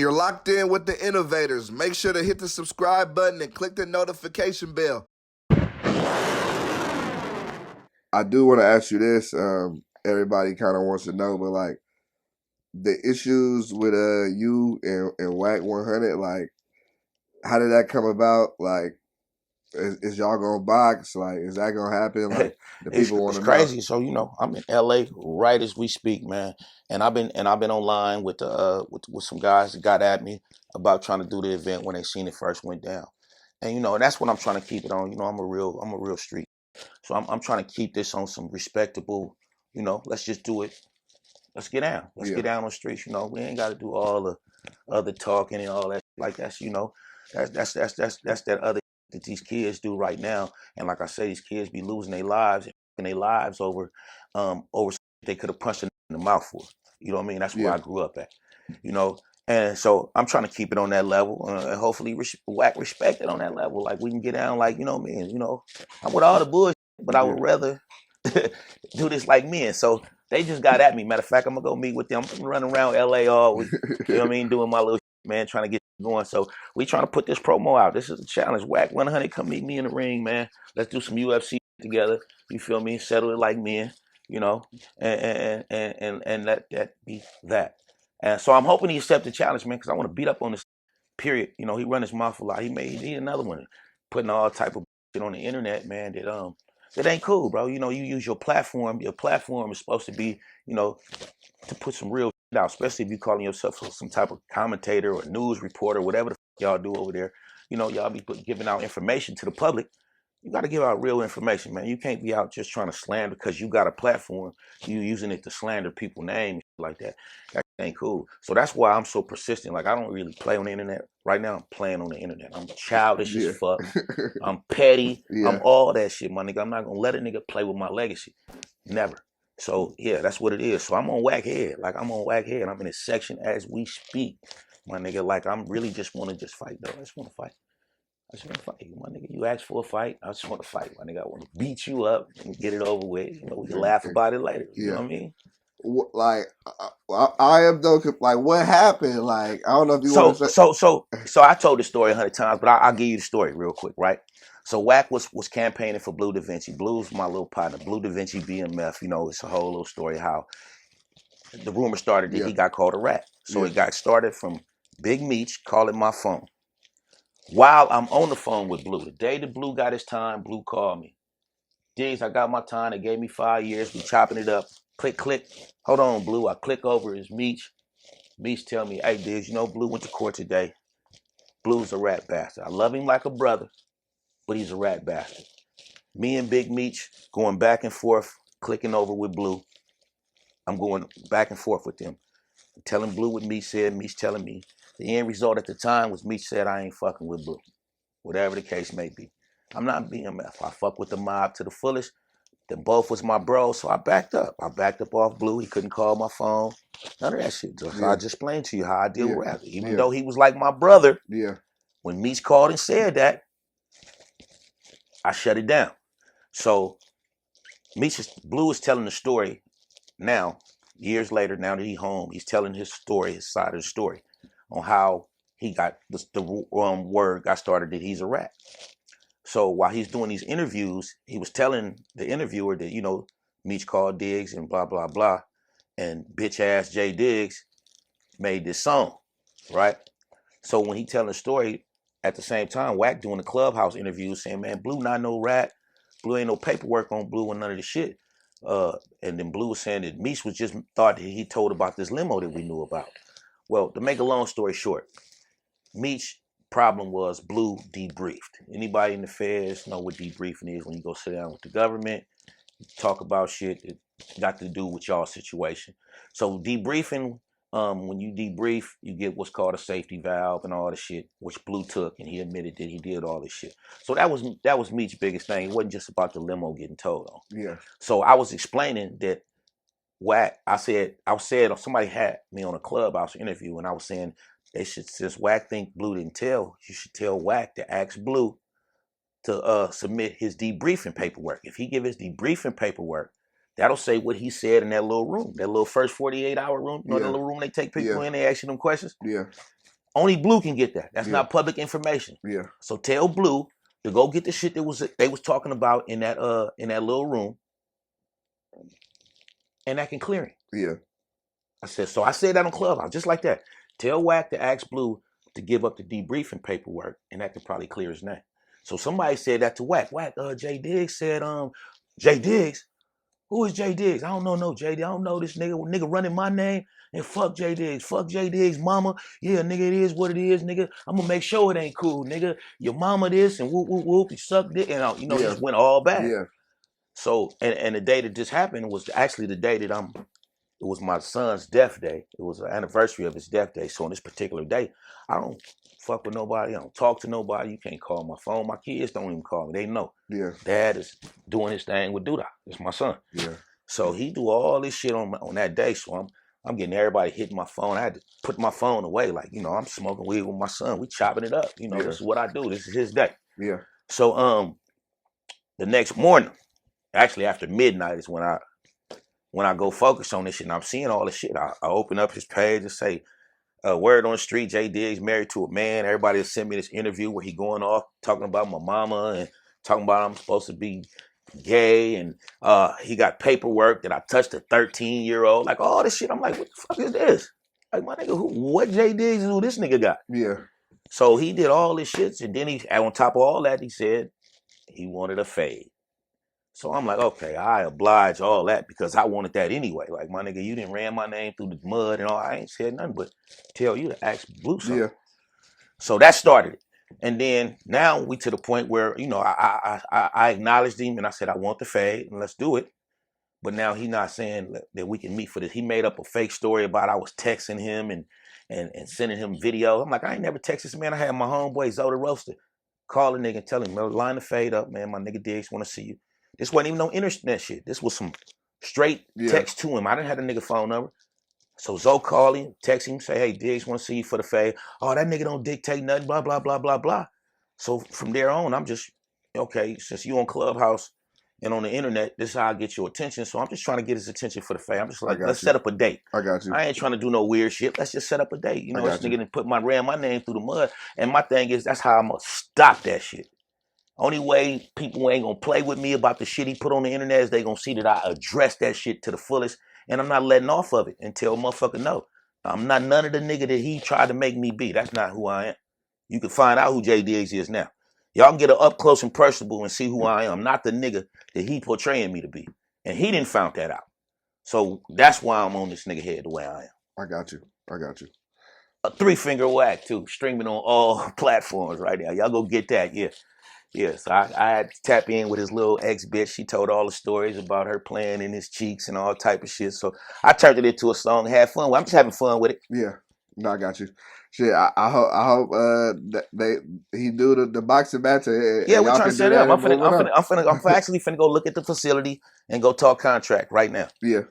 You're locked in with the Innovators. Make sure to hit the subscribe button and click the notification bell. I do want to ask you this. Everybody kind of wants to know, but like the issues with you and Wack 100, like how did that come about? Like, is y'all gonna box? Like, is that gonna happen? Like, the people want to know. It's crazy. So I'm in LA right as we speak, man, and I've been online with with some guys that got at me about trying to do the event when they seen it first went down, and that's what I'm trying to keep it on. I'm a real street, so I'm trying to keep this on some respectable. Let's just do it. Let's get down. Let's get down on the streets. We ain't got to do all the other talking and all that. Like that's that's that other that these kids do right now. And like I say, these kids be losing their lives over over they could have punched in the mouth for. You know what I mean? That's where I grew up at. And so I'm trying to keep it on that level, and hopefully Wack respect it on that level. Like we can get down, like me. I'm with all the bullshit, but I would rather do this like men. So they just got at me. Matter of fact, I'm gonna go meet with them. I'm running around LA all week. You know what I mean? Doing my little shit, man, trying to get going. So we trying to put this promo out. This is a challenge. Wack 100, come meet me in the ring, man. Let's do some UFC together. You feel me? Settle it like men. And let that be that. And so I'm hoping he accept the challenge, man, because I want to beat up on this period. He run his mouth a lot. He need another one, putting all type of shit on the internet, man. That ain't cool, bro. You use your platform. Your platform is supposed to be, to put some real shit out, especially if you calling yourself some type of commentator or news reporter, whatever the fuck y'all do over there. Y'all be giving out information to the public. You got to give out real information, man. You can't be out just trying to slander because you got a platform. You using it to slander people's names like that. That ain't cool. So that's why I'm so persistent. Like I don't really play on the internet. Right now I'm playing on the internet. I'm childish as fuck. I'm petty. I'm all that shit, my nigga. I'm not gonna let a nigga play with my legacy. Never. So yeah, that's what it is. So I'm on Wack head. Like I'm on Wack head. I'm in this section as we speak, my nigga. Like I'm really just want to fight though. I just want to fight. I just want to fight, my nigga. You asked for a fight. I just want to fight, my nigga. I want to beat you up and get it over with. We can laugh about it later. You know what I mean? Like, I am though. Like, what happened? Like, I don't know if you want to say. So I told the story 100 times, but I'll give you the story real quick, right? So Wack was campaigning for Blue Da Vinci. Blue's my little partner. Blue Da Vinci BMF. It's a whole little story how the rumor started that he got called a rat. So it got started from Big Meech calling my phone. While I'm on the phone with Blue, the day that Blue got his time, Blue called me. Diggs, I got my time. They gave me 5 years. We chopping it up. Click, click. Hold on, Blue. I click over. It's Meech. Meech tell me, hey, Diggs, Blue went to court today. Blue's a rat bastard. I love him like a brother, but he's a rat bastard. Me and Big Meech going back and forth, clicking over with Blue. I'm going back and forth with them. Telling Blue what Meech said. Meech telling me. The end result at the time was Meech said, I ain't fucking with Blue. Whatever the case may be. I'm not BMF. I fuck with the mob to the fullest. Them both was my bro, so I backed up. I backed up off Blue. He couldn't call my phone. None of that shit. I just explained to you how I deal with rap. Even though he was like my brother, when Meech called and said that, I shut it down. So Blue is telling the story now, years later, now that he's home, he's telling his story, his side of the story, on how he got the word got started that he's a rat. So while he's doing these interviews, he was telling the interviewer that, Meech called Diggs and blah, blah, blah. And bitch ass Jay Diggs made this song, right? So when he telling the story, at the same time, Wack doing the Clubhouse interviews saying, man, Blue not no rat. Blue ain't no paperwork on Blue and none of the shit. And then Blue was saying that Meech was just thought that he told about this limo that we knew about. Well, to make a long story short, Meech problem was Blue debriefed. Anybody in the feds know what debriefing is when you go sit down with the government, talk about shit that got to do with y'all situation. So debriefing, when you debrief, you get what's called a safety valve and all the shit, which Blue took, and he admitted that he did all this shit. So that was Meech's biggest thing. It wasn't just about the limo getting towed on. Yeah. So I was explaining that Wack, I said somebody had me on a Clubhouse interview, and I was saying, since Wack think Blue didn't tell, you should tell Wack to ask Blue to submit his debriefing paperwork. If he give his debriefing paperwork, that'll say what he said in that little room, that little first 48-hour room. The little room they take people in, they ask you them questions. Yeah. Only Blue can get that. That's Yeah. not public information. Yeah. So tell Blue to go get the shit that they was talking about in that little room, and that can clear him. Yeah. I said that on Clubhouse, just like that. Tell Wack to ask Blue to give up the debriefing paperwork, and that could probably clear his name. So somebody said that to Wack. Wack, Jay Diggs said, Jay Diggs? Who is Jay Diggs? I don't know no Jay Diggs. I don't know this nigga. Nigga running my name, and fuck Jay Diggs. Fuck Jay Diggs' mama. Yeah, nigga, it is what it is, nigga. I'm gonna make sure it ain't cool, nigga. Your mama this, and whoop, whoop, whoop. You sucked it, and Yeah. just went all bad. Yeah. So, and the day that this happened was actually the day that it was my son's death day. It was the anniversary of his death day. So on this particular day, I don't fuck with nobody. I don't talk to nobody. You can't call my phone. My kids don't even call me. They know. Yeah. Dad is doing his thing with Duda. It's my son. Yeah. So he do all this shit on that day. So I'm getting everybody hitting my phone. I had to put my phone away. Like, I'm smoking weed with my son. We chopping it up. Yeah. This is what I do. This is his day. Yeah. So the next morning, actually after midnight is when I go focus on this shit, and I'm seeing all this shit. I open up his page and say, word on the street, Jay Diggs married to a man. Everybody sent me this interview where he going off talking about my mama and talking about I'm supposed to be gay, and he got paperwork that I touched a 13-year-old. Like all this shit. I'm like, what the fuck is this? Like, my nigga, what Jay Diggs is who this nigga got? Yeah. So he did all this shit, and then on top of all that, he said he wanted a fade. So I'm like, okay, I oblige all that because I wanted that anyway. Like, my nigga, you didn't ran my name through the mud and all. I ain't said nothing but tell you to ask Blue something. Yeah. So that started it. And then now we to the point where, I acknowledged him and I said, I want the fade and let's do it. But now he's not saying that we can meet for this. He made up a fake story about I was texting him and sending him video. I'm like, I ain't never texted this man. I had my homeboy Zoda Roaster call a nigga and tell him, line the fade up, man. My nigga Diggs want to see you. This wasn't even no internet shit. This was some straight text to him. I didn't have the nigga phone number. So Zoe called him, text him, say, hey, Diggs want to see you for the fade. Oh, that nigga don't dictate nothing, blah, blah, blah, blah, blah. So from there on, I'm just, okay, since you on Clubhouse and on the internet, this is how I get your attention. So I'm just trying to get his attention for the fade. I'm just like, let's set up a date. I got you. I ain't trying to do no weird shit. Let's just set up a date. This nigga done ran my name through the mud. And my thing is, that's how I'm going to stop that shit. Only way people ain't gonna play with me about the shit he put on the internet is they gonna see that I address that shit to the fullest, and I'm not letting off of it until a motherfucker know. I'm not none of the nigga that he tried to make me be. That's not who I am. You can find out who Jay Diggs is now. Y'all can get an up close and personable and see who I am. I'm not the nigga that he portraying me to be. And he didn't find that out. So that's why I'm on this nigga head the way I am. I got you. A 3-finger whack too, streaming on all platforms right now. Y'all go get that, yeah. Yeah, so I had to tap in with his little ex-bitch. She told all the stories about her playing in his cheeks and all type of shit. So I turned it into a song and had fun. I'm just having fun with it. Yeah, no, I got you. Shit, I hope that he do the boxing match. Yeah, we're trying to set it up. I'm actually finna go look at the facility and go talk contract right now. Yeah.